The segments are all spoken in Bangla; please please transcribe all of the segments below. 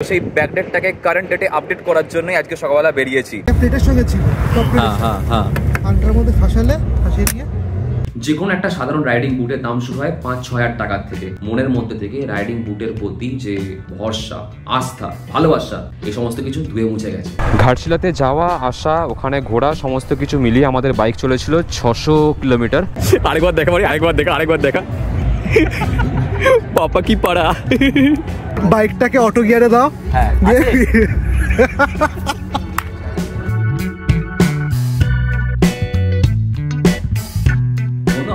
সেই ব্যাকডেটটাকে কারেন্ট ডেটে আপডেট করার জন্যই আজকে সকালবেলা বেরিয়েছি। প্লেটের সঙ্গে ছিল আন্টার মধ্যে ফাঁসিয়ে দিয়ে যে কোনো একটা সাধারণ রাইডিং বুটের দাম শুরু হয় ৫-৬ হাজার টাকার থেকে। মনের মধ্যে থেকে রাইডিং বুটের প্রতি যে ভরসা, আস্থা, ভালোবাসা এই সমস্ত কিছু ধুয়ে মুছে গেছে। ঘাটশিলাতে যাওয়া আসা, ওখানে ঘোরা সমস্ত কিছু মিলিয়ে আমাদের বাইক চলেছিল ৬০০ কিলোমিটার। আরেকবার দেখা মানে আরেকবার দেখা পাপা কি পাড়া। বাইকটাকে অটো গিয়ারে দাও। হ্যাঁ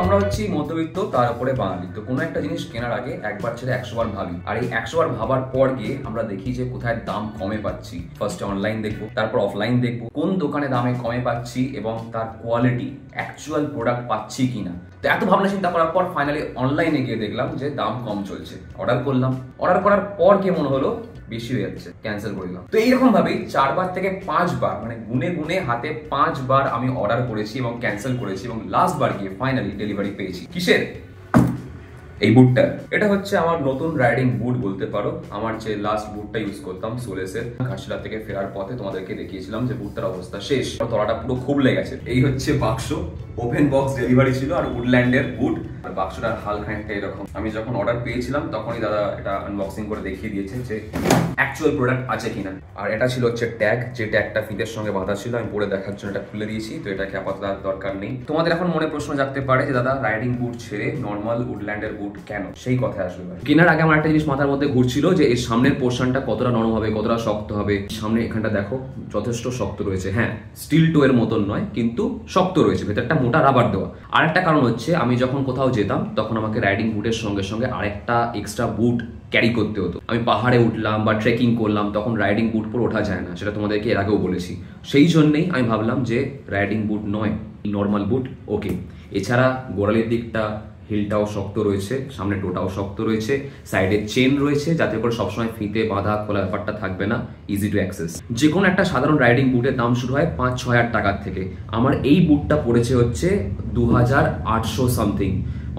আমরা হচ্ছি মধ্যবিত্ত, তার উপরে বাঙালি। তো কোনো একটা জিনিস কেনার আগে একবার ছেড়ে ১০০ বার ভাবি। আর এই ১০০ বার ভাবার পর গিয়ে আমরা দেখি যে কোথায় দাম কমে পাচ্ছি। ফার্স্টে অনলাইন দেখবো, তারপর অফলাইন দেখবো, কোন দোকানে দামে কমে পাচ্ছি এবং তার কোয়ালিটি, অ্যাকচুয়াল প্রোডাক্ট পাচ্ছি কিনা। তো এত ভাবনা চিন্তা করার পর ফাইনালি অনলাইনে গিয়ে দেখলাম যে দাম কম চলছে। অর্ডার করলাম। অর্ডার করার পর গিয়ে মনে হলো বেশি হয়ে যাচ্ছে, ক্যান্সেল করে দিলাম। তো এইরকম ভাবেই ৪ বার থেকে ৫ বার, মানে গুনে গুনে হাতে ৫ বার আমি অর্ডার করেছি এবং ক্যান্সেল করেছি এবং লাস্ট বার গিয়ে ফাইনালি ডেলিভারি পেয়েছি। কিসের? এই বুটটা। এটা হচ্ছে আমার নতুন রাইডিং বুট বলতে পারো। আমার যে লাস্ট বুটটা ইউজ করতাম সোলেসের, ঘাটশিলা থেকে ফেরার পথে তোমাদেরকে দেখিয়েছিলাম যে বুটটার অবস্থা শেষ, তলাটা পুরো খুবলে গেছে। এই হচ্ছে বাক্স, ওপেন বক্স ডেলিভারি ছিল আর উডল্যান্ডের বুট। আর বাক্সটার হাল খানিকটা এরকম। আমি যখন অর্ডার পেয়েছিলাম তখনই দাদা এটা আনবক্সিং করে দেখিয়ে দিয়েছে যে অ্যাকচুয়াল প্রোডাক্ট আছে কিনা। আর এটা ছিল হচ্ছে ট্যাগ, যে ট্যাগটা ফিতের সঙ্গে বাঁধা ছিল। আমি পরে দেখার জন্য এটা খুলে দিয়েছি। তো এটাকে আপাতত দরকার নেই। তোমাদের এখন মনে প্রশ্ন জাগতে পারে যে দাদা রাইডিং বুট ছেড়ে নর্মাল উডল্যান্ডের বুট কেন? সেই কথায় আসবে। কেনার আগে আমার একটা জিনিস মাথার মধ্যে ঘুরছিল যে এর সামনের পোর্শনটা কতটা নরম হবে, কতটা শক্ত হবে। সামনে এখানটা দেখো যথেষ্ট শক্ত রয়েছে। হ্যাঁ, স্টিল টো এর মতন নয়, কিন্তু শক্ত রয়েছে, ভেতরটা মোটা রাবার দেওয়া। আর একটা কারণ হচ্ছে আমি যখন কোথাও যেতাম তখন আমাকে রাইডিং বুটের সঙ্গে সঙ্গে আরেকটা এক্সট্রা বুট ক্যারি করতে হতো। আমি পাহাড়ে উঠলাম বা ট্রেকিং করলাম তখন রাইডিং বুট পরে ওঠা যায় না, সেটা তোমাদেরকে এর আগেও বলেছি। সেই জন্যই আমি ভাবলাম যে রাইডিং বুট নয়, নর্মাল বুট ওকে। এছাড়া গোড়ালির দিকটা হিলটাও শক্ত রয়েছে, সামনে টোটাও শক্ত রয়েছে, সাইডে চেন রয়েছে যাতে করে সবসময় ফিতে বাঁধা খোলা ব্যাপারটা থাকবে না, ইজি টু অ্যাক্সেস। যে কোনো একটা সাধারণ রাইডিং বুটের দাম শুরু হয় ৫-৬ হাজার টাকার থেকে। আমার এই বুটটা পড়েছে হচ্ছে ২৮০০ সামথিং।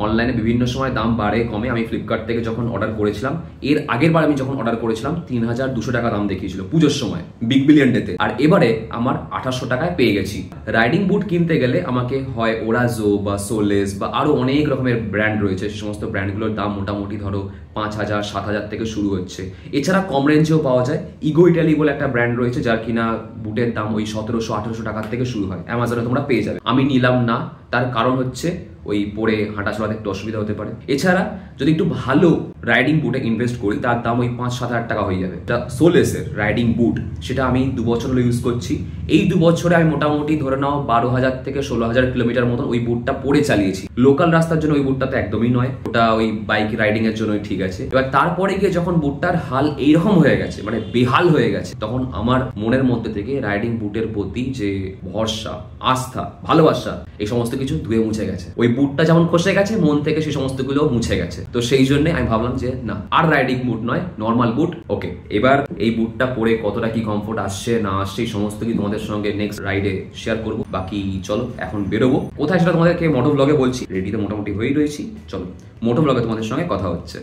অনলাইনে বিভিন্ন সময় দাম বাড়ে কমে। আমি ফ্লিপকার্ট থেকে যখন অর্ডার করেছিলাম, এর আগের বার আমি যখন অর্ডার করেছিলাম ৩২০০ টাকা দাম দেখিয়েছিল পুজোর সময়, বিগ বিলিয়ন ডেতে। আর এবারে আমার ২৮০০ টাকায় পেয়ে গেছি। রাইডিং বুট কিনতে গেলে আমাকে হয় ওরাজো বা সোলেস বা আরো অনেক রকমের ব্র্যান্ড রয়েছে, সে সমস্ত ব্র্যান্ডগুলোর দাম মোটামুটি ধরো ৫,০০০-৭,০০০ থেকে শুরু হচ্ছে। এছাড়া কম রেঞ্জেও পাওয়া যায়। ইগো ইটালি বলে একটা ব্র্যান্ড রয়েছে যার কিনা বুটের দাম ওই ১৭০০-১৮০০ টাকার থেকে শুরু হয়। অ্যামাজনে তোমরা পেয়ে যাবে। আমি নিলাম না, তার কারণ হচ্ছে ওই পরে হাঁটা চলাতে একটু অসুবিধা হতে পারে। এছাড়া যদি একটু ভালো রাইডিং বুটে ইনভেস্ট করি তার দাম ওই ৫-৭ হাজার টাকা হয়ে যাবে। এটা সোলেসের রাইডিং বুট, সেটা আমি ২ বছর হলো ইউজ করছি। এই ২ বছরে আমি মোটামুটি ধরে নাও ১২,০০০ থেকে ১৬,০০০ কিলোমিটার মতন ওই বুটটা পরে চালিয়েছি। লোকাল রাস্তার জন্য ওই বুটটা তো একদমই নয়, ওটা ওই বাইক রাইডিং এর জন্যই ঠিক আছে। এবার তারপরে গিয়ে যখন বুটটার হাল এইরকম হয়ে গেছে, মানে বেহাল হয়ে গেছে, তখন আমার মনের মধ্যে থেকে রাইডিং বুটের প্রতি যে ভরসা, আস্থা, ভালোবাসা এই সমস্ত কিছু ধুয়ে মুছে গেছে। ওই বুটটা যেমন খসে গেছে, মন থেকে সেই সমস্ত গুলো মুছে গেছে। তো সেই জন্য আমি ভাবলাম যে না, আর রাইডিং বুট নয়, নর্মাল বুট ওকে। এবার এই বুটটা পরে কতটা কি কমফোর্ট আসছে না আসছে এই সমস্ত কি তোমাদের সঙ্গে নেক্সট রাইডে শেয়ার করবো। বাকি চলো এখন বেরোবো। কোথায় সেটা তোমাদেরকে মোটো ব্লগে বলছি। রেডিতে মোটামুটি হয়েই রয়েছি, চলো মোটো ব্লগে তোমাদের সঙ্গে কথা হচ্ছে।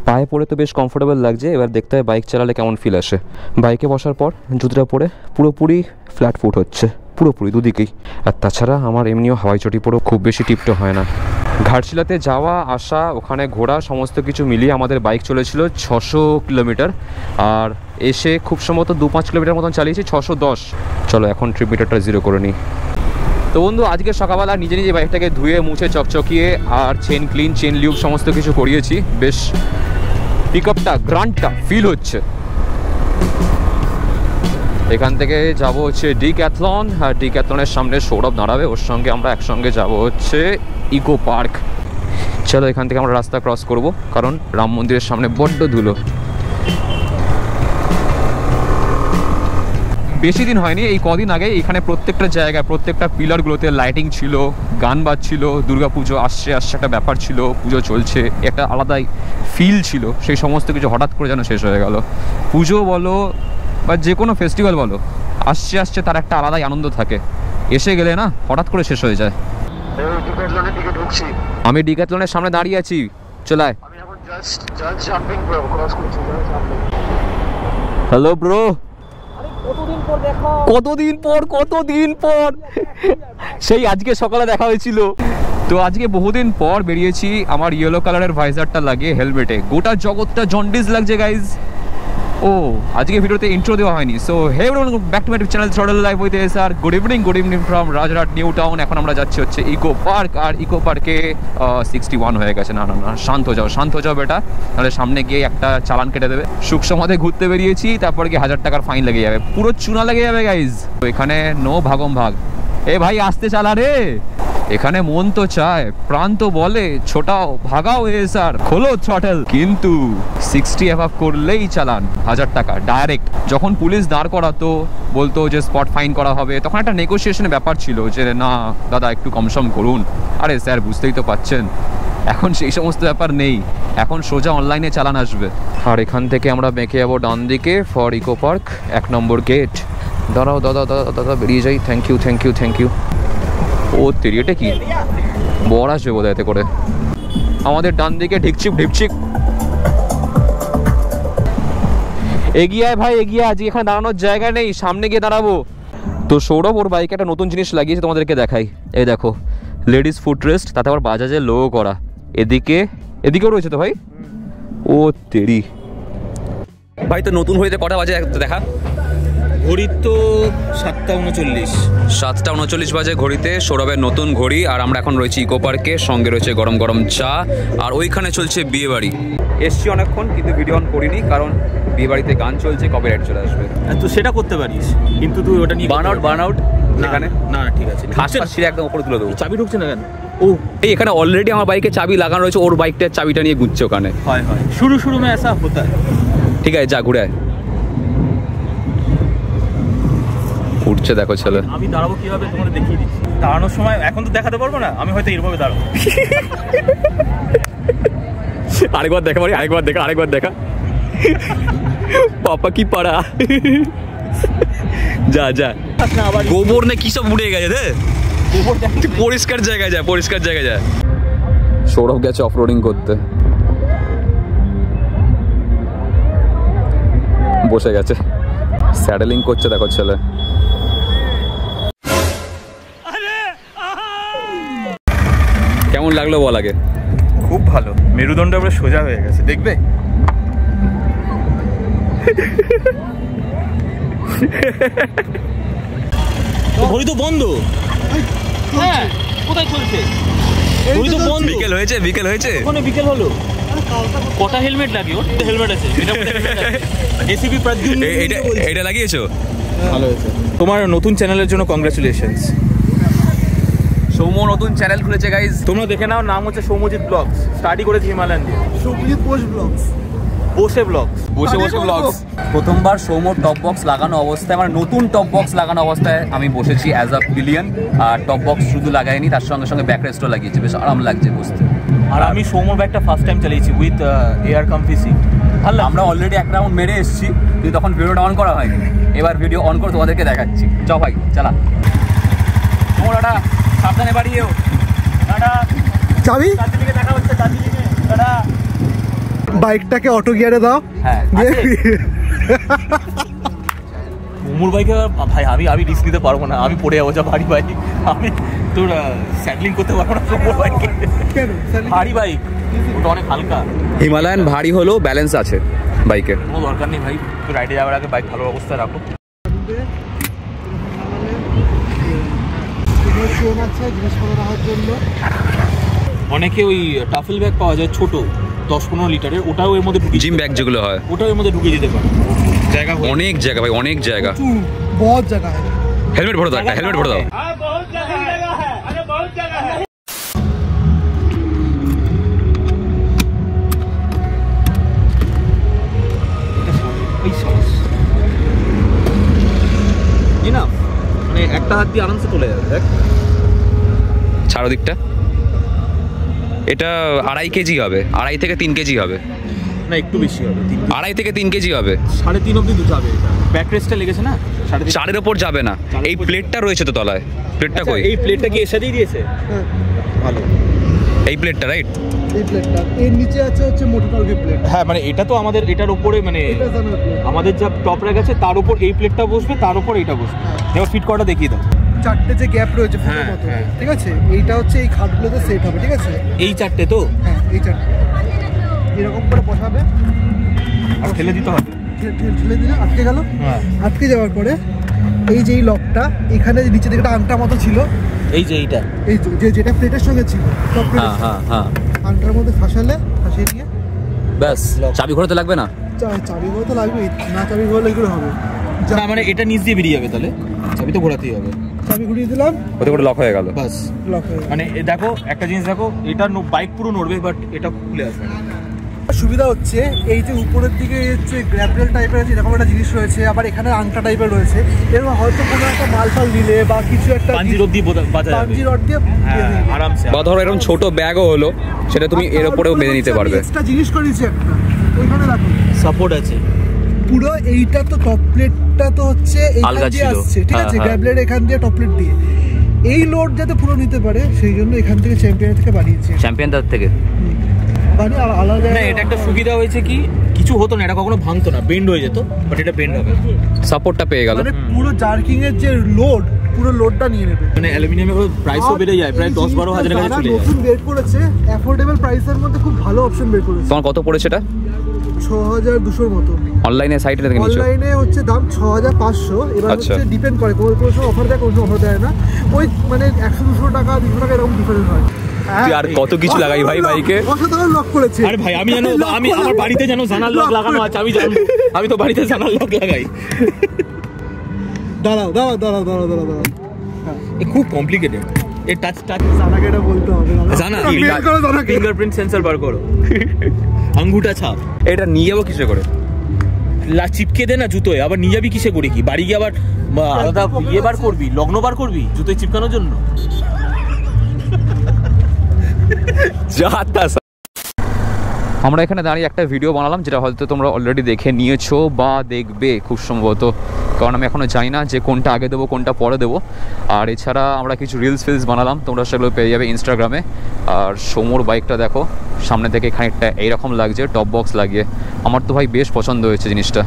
পায়ে পরে তো বেশ কমফোর্টেবল লাগছে, এবার দেখতে হয় বাইক চালালে কেমন ফিল আসে। বাইকে বসার পর জুতোটা পরে পুরোপুরি ফ্ল্যাট ফুট হচ্ছে, পুরোপুরি দুদিকেই। আর তাছাড়া আমার এমনিও হাওয়াই চটি পরেও খুব বেশি টিপটো হয় না। ঘাটশিলাতে যাওয়া আসা, ওখানে ঘোরা সমস্ত কিছু মিলিয়ে আমাদের বাইক চলেছিল ৬০০ কিলোমিটার। আর এসে খুব সম্ভবত ২-৫ কিলোমিটার মতন চালিয়েছি ৬১০। চলো এখন ট্রিপ মিটারটা জিরো করে নিই। তো বন্ধু, আজকে সকালবেলা নিজে নিজে বাইকটাকে ধুয়ে মুছে চকচকিয়ে আর চেন ক্লিন, চেন লিউব সমস্ত কিছু করিয়েছি। বেশ পিকআপটা, গ্রান্টটা ফিল হচ্ছে। এখান থেকে যাব হচ্ছে ডিক্যাথলন, আর ডিক্যাথলনের সামনে সৌরভ দাঁড়াবে, ওর সঙ্গে আমরা একসঙ্গে যাব হচ্ছে ইকো পার্ক। চলো এখান থেকে আমরা রাস্তা ক্রস করব, কারণ রাম মন্দিরের সামনে বড্ড ধুলো। বেশি দিন হয়নি, এই কদিন আগে এখানে প্রত্যেকটা জায়গায় প্রত্যেকটা পিলারগুলোতে লাইটিং ছিল, গান বাজছিল, দুর্গাপুজো আসছে একটা ব্যাপার ছিল, পুজো চলছে, একটা আলাদাই ফিল ছিল। সেই সমস্ত কিছু হঠাৎ করে যেন শেষ হয়ে গেল। পুজো বলো বা যে কোনো ফেস্টিভ্যাল বলো, আসছে তার একটা আলাদাই আনন্দ থাকে, এসে গেলে না হঠাৎ করে শেষ হয়ে যায়। আমি ডিক্যাথলনের সামনে দাঁড়িয়ে আছি, চলায়। হ্যালো ব্রো, কতদিন পর সেই আজকে সকালে দেখা হয়েছিল। তো আজকে বহুদিন পর বেরিয়েছি আমার ইয়েলো কালারের ভাইজারটা লাগিয়ে হেলমেটে। গোটা জগৎটা জন্ডিস লাগছে গাইজ। ও আজকে ভিডিওতে ইন্ট্রো দেওয়া হয়নি। So hey everyone, back to my channel throttle life with SR. Good evening from Rajarhat New Town. এখন আমরা যাচ্ছি হচ্ছে ইকো পার্ক, আর ইকো পার্কে 61 হয়ে গেছে। না শান্ত যাও বেটা, তাহলে সামনে গিয়ে একটা চালান কেটে দেবে। সুখ সমাধে ঘুরতে বেরিয়েছি, তারপরে গিয়ে 1000 টাকার ফাইন লেগে যাবে, পুরো চুনা লেগে যাবে গাইজ। তো এখানে নো ভাগম ভাগ। এ ভাই আসতে চালা রে, এখানে মন তো চায়, প্রাণ তো বলে ছোটাও ভাগাও এসআর, খোলো থ্রটল। কিন্তু 60 অ্যাভাব করলেই চালান 1000 টাকা ডাইরেক্ট। যখন পুলিশ দাঁড় করাতো বলতো যে স্পট ফাইন করা হবে, তখন একটা নেগোসিয়েশনের ব্যাপার ছিল যে না দাদা একটু কমসম করুন। আরে স্যার বুঝতেই তো পাচ্ছেন, এখন সেই সমস্ত ব্যাপার নেই, এখন সোজা অনলাইনে চালান আসবে। আর এখান থেকে আমরা বেঁকে যাবো ডান দিকে ফর ইকো পার্ক, 1 নম্বর গেট। দাঁড়াও দাদা বেরিয়ে যাই। Thank you. ও তেরি, এটা কি বড় আসবে বোধ হয় এতে করে। আমাদের ডান দিকে ঢিপচিক এগিয়ে আয় ভাই এগিয়ে। আজকে এখানে দাঁড়ানোর জায়গা নেই, সামনে গিয়ে দাঁড়াবো। তো সৌরভ ওর বাইকে একটা নতুন জিনিস লাগিয়েছে, তোমাদেরকে দেখাই। এই দেখো, লেডিস ফুট রেস্ট, তাতে আবার বাজাজের লোগো করা। এদিকেও রয়েছে তো ভাই। ও তেরি ভাই, তো নতুন হয়েছে কটা বাজে দেখা? ঘড়ির তো 7টা 39 বাজে ঘড়িতে। সৌরভের নতুন ঘড়ি। আর আমরা এখন রয়েছি ইকো পার্কে, সঙ্গে রয়েছে গরম চা, আর ওইখানে চলছে বিয়ে বাড়ি। এসছি অনেকক্ষণ, কিন্তু ভিডিও অন করিনি, কারণ বিয়ে বাড়িতে গান চলছে, কপিরাইট চলে আসবে। তুই সেটা করতে পারিস, কিন্তু তুই ওটা নিয়ে বার্ন আউট সেখানে না ঠিক আছে, ছিঁড়ে একদম উপরে তুলে দেবো। চাবি ঢুকছে না কেন? ও এখানে অলরেডি আমার বাইকে চাবি লাগানো রয়েছে, ওর বাইকটার চাবিটা নিয়ে ঘুরছে ওখানে। হয় শুরু মে এসা হতা है। ঠিক আছে যা ঘুরে উঠছে, দেখো ছেলে। আমি দাঁড়াবো কিভাবে তোমাদের দেখিয়ে দিচ্ছি। দাঁড়ানোর সময় এখন তো দেখাতে পারবো না, আমি হয়তো এরভাবে দাঁড়াবো। আরেকবার দেখা পাপা কি পাড়া। যা গোবর না কি সব উড়ে গেছে রে। পরিষ্কার জায়গায় যায়। সৌরভ গেছে অফরোডিং করতে, বসে গেছে, স্যাডেলিং করছে, দেখো ছেলে। কেমন লাগলো বল আগে? খুব ভালো, মেরুদণ্ড আমরা সোজা হয়ে গেছে, দেখবে। ঘড়ি তো বন্ধ। হ্যাঁ কোথায় চলছে? ঘড়ি তো বন্ধ। বিকেল হয়েছে ওখানে বিকেল হলো। কটা হেলমেট লাগে? ওর হেলমেট আছে। এসিপি প্রদ্যুম্ন এটা লাগিয়েছো? ভালো হয়েছে। তোমার নতুন চ্যানেলের জন্য কংগ্রাচুলেশনস। সৌম্য নতুন চ্যানেল খুলেছে গাইজ, তোমরা দেখে নাও। নাম হচ্ছে সৌম্যজিৎ ব্লগস। স্টাডি করেছি হিমালয়ান দিয়ে। সৌম্যজিৎ ব্লগস। বসে ব্লগস। প্রথমবার সৌম্য টপ বক্স লাগানো অবস্থায়, মানে নতুন টপ বক্স লাগানো অবস্থায় আমি বসেছি অ্যাজ আ পিলিয়ন। আর টপ বক্স শুধু লাগাইনি, তার সঙ্গে ব্যাকরেস্টও লাগিয়েছি, বেশ আরাম লাগছে বসতে। আর আমি সৌম্যর ব্যাগটা ফার্স্ট টাইম চালিয়েছি উইথ এয়ার কমফি সিট। ভালো। আমরা অলরেডি এক রাউন্ড মেরে এসেছি, কিন্তু তখন ভিডিওটা অন করা হয়নি। এবার ভিডিও অন করে তোমাদেরকে দেখাচ্ছি। চ ভাই চালা। তোমরা সাবধানে বাড়িয়েও। চাবি দার্জিলিংয়ে দেখা হচ্ছে। বাইকটাকে অটো গিয়ারে দাও। হ্যাঁ মোমোর বাইকে ভাই আমি রিস্ক নিতে পারবো না, আমি পড়ে যাবো। যা ভারী বাইক, আমি তোর স্যাডলিং করতে পারবো না মোমোর বাইকে। ভারী বাইক, ওটা অনেক হালকা। হিমালয়ান ভারী হলেও ব্যালেন্স আছে বাইকে, কোনো দরকার নেই ভাই। তুই রাইডে যাওয়ার আগে বাইক ভালো অবস্থায় রাখো। জিনিসপত্র রাখার জন্য অনেকে ওই টাফেল ব্যাগ পাওয়া যায় ছোট, 10-15 লিটারের, ওটাও এর মধ্যে ঢুকিয়ে, জিম ব্যাগ যেগুলো হয় ওটাও এর মধ্যে ঢুকিয়ে দিতে পারে। জায়গা অনেক জায়গা ভাই, অনেক জায়গা। বহুত জায়গা है। হেলমেট ভরে দাও, একটা হেলমেট ভরে দাও। মানে একটা হাত দিয়ে আরামসে চলে যাবে। দেখ ছাড়ো দিকটা। এটা 2.5 কেজি হবে, 2.5 থেকে 3 কেজি হবে। না একটু বেশি হবে, 2.5 থেকে 3 কেজি হবে। 3.5 অব্দি যাবে। ব্যাক রেস্টটা লেগেছে না, 4-এর ওপর যাবে না। এই প্লেটটা রয়েছে তো তলায়, প্লেটটা কই? এই প্লেটটা কি এর সাথেই দিয়েছে? ভালো। এই প্লেটটা রাইট? এই প্লেটটা এর নিচে আছে হচ্ছে মোটোটলভি প্লেট। হ্যাঁ মানে এটা তো আমাদের এটার উপরে মানে এটা জানার প্লেট। আমাদের যা টপ র্যাক আছে তার উপর এই প্লেটটা বসবে, তার উপর এইটা বসবে। এবার ফিট করাটা দেখিয়ে দাও। চারটে যে গ্যাপ রয়েছে ফুলের হ্যাঁ, মতো, হ্যাঁ। ঠিক আছে, এইটা হচ্ছে এই খাটগুলোতে সেট হবে, ঠিক আছে। এই চারটে তো হ্যাঁ এই চারটে এরকম করে বসাবে আর ঠেলে দিতে হবে। ঠেলে দিলে আটকে গেল। হ্যাঁ আটকে যাওয়ার পরে এই যে এই লকটা এখানে নিচে দিকে একটা আংটা মতো ছিল, এই যে এইটা, এই তো যেটা প্লেটের সঙ্গে ছিল টপ প্লেট, হ্যাঁ আংটার মধ্যে ফাঁসিয়ে দিয়ে ব্যাস, চাবি ঘোরাতে লাগবে না? চাবি ঘোরা তো লাগবেই, না চাবি ঘোরালে এগুলো হবে। না মানে এটা নিচ দিয়ে বেরিয়ে যাবে, তাহলে চাবি তো ঘোরাতেই হবে। চাবি ঘুরিয়ে দিলাম, ওতে করে লক হয়ে গেল। বাস লক হয়ে গেল। মানে দেখো একটা জিনিস দেখো, এটা বাইক পুরো নড়বে বাট এটা খুলে আসবে না। সুবিধা হচ্ছে এই যে উপরের দিকে হচ্ছে গ্র্যাপেল টাইপের আছে এরকম একটা জিনিস রয়েছে, আবার এখানে আংটা টাইপের রয়েছে, এরকম হয়তো কোনো একটা মাল ফাল দিলে বা কিছু একটা পাঞ্জি রড দিয়ে বাজা যাবে, পাঞ্জি রড দিয়ে আরামসে। বা ধরো এরকম ছোট ব্যাগও হলো, সেটা তুমি এর উপরেও বেঁধে নিতে পারবে। এক্সট্রা জিনিস করেছি একটা ওইখানে রাখো, সাপোর্ট আছে পুরো এইটা তো টপ প্লেটটা তো হচ্ছে এইখান আলগা দিয়ে ছিল। আসছে, ঠিক হ্যাঁ, আছে, হ্যাঁ। গ্র্যাবলের এখান দিয়ে টপ প্লেট দিয়ে এই লোড যাতে পুরো নিতে পারে সেই জন্য এখান থেকে চ্যাম্পিয়ন থেকে বাড়িয়েছে, চ্যাম্পিয়নদার থেকে। বানিয়ে আলাদা না। এটা একটা সুবিধা হয়েছে কি, কিছু হতো না, এটা কখনো ভাঙতো না, বেন্ড হয়ে যেত, বাট এটা বেন্ড হবে, সাপোর্টটা পেয়ে গেল। মানে পুরো জার্কিং এর যে লোড পুরো লোডটা নিয়ে নেবে। মানে অ্যালুমিনিয়ামের প্রাইসও বেড়ে যায়, প্রায় 10-12 হাজারের কাছে চলে যায়। নতুন বের করেছে অ্যাফোর্ডেবল প্রাইসের মধ্যে, খুব ভালো অপশন বের করেছে। তোমার কত পড়েছে এটা? 6200 মতো। অনলাইনে সাইটে থেকে নিচ্ছ? অনলাইনে হচ্ছে দাম 6500, এবার আচ্ছা। হচ্ছে ডিপেন্ড করে, কোনো কোনো সময় অফার দেয়, কোনো সময় অফার দেয় না, ওই মানে 100-200 টাকা 200 টাকা এরকম ডিফারেন্স হয়। তুই আর কত কিছু লাগাই ভাই বাইকে। অসাধারণ লক করেছে। আরে ভাই আমি জানো, আমি আমার বাড়িতে জানো জানার লক লাগানো আছে, আমি জানি, আমি তো বাড়িতে জানার লক লাগাই। দাঁড়াও দাঁড়াও দাঁড়াও দাঁড়াও দাঁড়াও দাঁড়াও, এ খুব কমপ্লিকেটেড। এ টাচ জানাকে এটা বলতে হবে না, জানা মেল করো জানাকে। ফিঙ্গারপ্রিন্ট সেন্সর বার করো, আঙ্গুটা ছাপ। এটা নিয়ে যাবো কিসে করে? চিপকে দে না জুতোয়, আবার নিয়ে যাবি কিসে করে কি? বাড়ি গিয়ে আবার আলাদা ইয়ে বার করবি, লগ্ন বার করবি জুতোয় চিপকানোর জন্য? আমরা এখানে দাঁড়িয়ে একটা ভিডিও বানালাম, যেটা হয়তো তোমরা অলরেডি দেখে নিয়েছো বা দেখবে খুব সম্ভবত, কারণ আমি এখনও জানি না যে কোনটা আগে দেবো কোনটা পরে দেবো। আর এছাড়া আমরা কিছু রিলস বানালাম, তোমরা সেগুলো পেয়ে যাবে ইনস্টাগ্রামে। আর সোমোর বাইকটা দেখো সামনে থেকে খানিকটা এইরকম লাগছে, টপ বক্স লাগিয়ে। আমার তো ভাই বেশ পছন্দ হয়েছে জিনিসটা।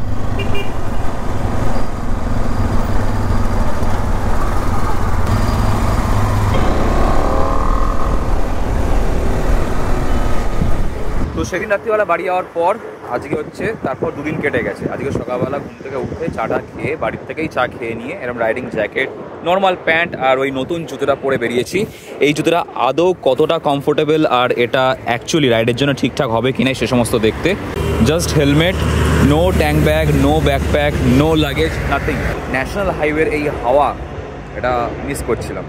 তো সেদিন রাত্রিবেলা বাড়ি যাওয়ার পর আজকে হচ্ছে তারপর দুদিন কেটে গেছে। আজকে সকালবেলা ঘুম থেকে উঠে চাটা খেয়ে বাড়ির থেকেই চা খেয়ে নিয়ে এরকম রাইডিং জ্যাকেট, নর্মাল প্যান্ট আর ওই নতুন জুতোটা পরে বেরিয়েছি। এই জুতোটা আদৌ কতটা কমফোর্টেবল আর এটা অ্যাকচুয়ালি রাইডের জন্য ঠিকঠাক হবে কিনা সে সমস্ত দেখতে। Just helmet, no tank bag, no backpack, no luggage, nothing. National হাইওয়ের এই হাওয়া এটা মিস করছিলাম।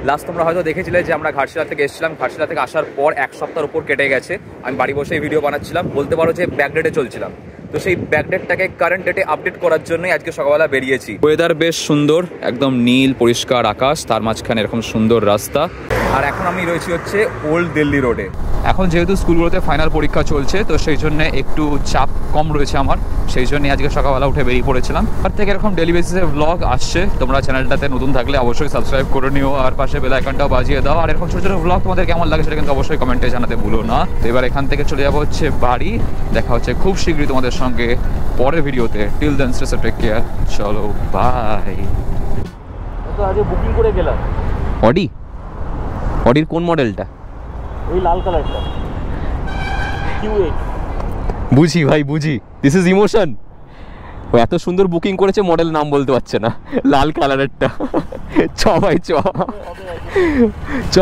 লাস্ট তোমরা হয়তো দেখেছিলে যে আমরা ঘাটশিলা থেকে এসেছিলাম, ঘাটশিলা থেকে আসার পর 1 সপ্তাহের উপর কেটে গেছে। আমি বাড়ি বসেই ভিডিও বানাচ্ছিলাম, বলতে পারো যে ব্যাকডেটে চলছিলাম। তো সেই ব্যাকডেটটাকে কারেন্ট ডেটে আপডেট করার জন্যই আজকে সকালবেলা বেরিয়েছি। ওয়েদার বেশ সুন্দর, একদম নীল পরিষ্কার আকাশ, তার মাঝখানে এরকম সুন্দর রাস্তা। আর এখন আমি রয়েছি হচ্ছে ওল্ড দিল্লি রোডে। এখন যেহেতু স্কুলগুলোতে ফাইনাল পরীক্ষা চলছে, তো সেই জন্য একটু চাপ কম রয়েছে আমার, সেই জন্য আজকে সকালবেলা উঠে বেরিয়ে পড়েছিলাম। আর থেকে এরকম ডেলি বেসিসে ব্লগ আসছে। তোমরা চ্যানেলটাতে নতুন থাকলে অবশ্যই সাবস্ক্রাইব করে নিও, আর পাশে বেল আইকনটাও বাজিয়ে দাও। আর এরকম ছোটো ছোটো ব্লগ তোমাদের কেমন লাগে সেটা কিন্তু অবশ্যই কমেন্টে জানাতে ভুলো না। তো এবার এখান থেকে চলে যাবো হচ্ছে বাড়ি। দেখা হচ্ছে খুব শীঘ্রই তোমাদের সঙ্গে পরের ভিডিওতে। Till then stay safe, take care, চলো বাই। তো আজকে বুকিং করে গেলাম। অডির কোন মডেলটা? ওই লাল কালারটা Q8। বুঝি ভাই বুঝি, দিস ইজ ইমোশন। ও এত সুন্দর বুকিং করেছে, মডেল নাম বলতে পারছে না, লাল কালারেরটা। চ ভাই চ।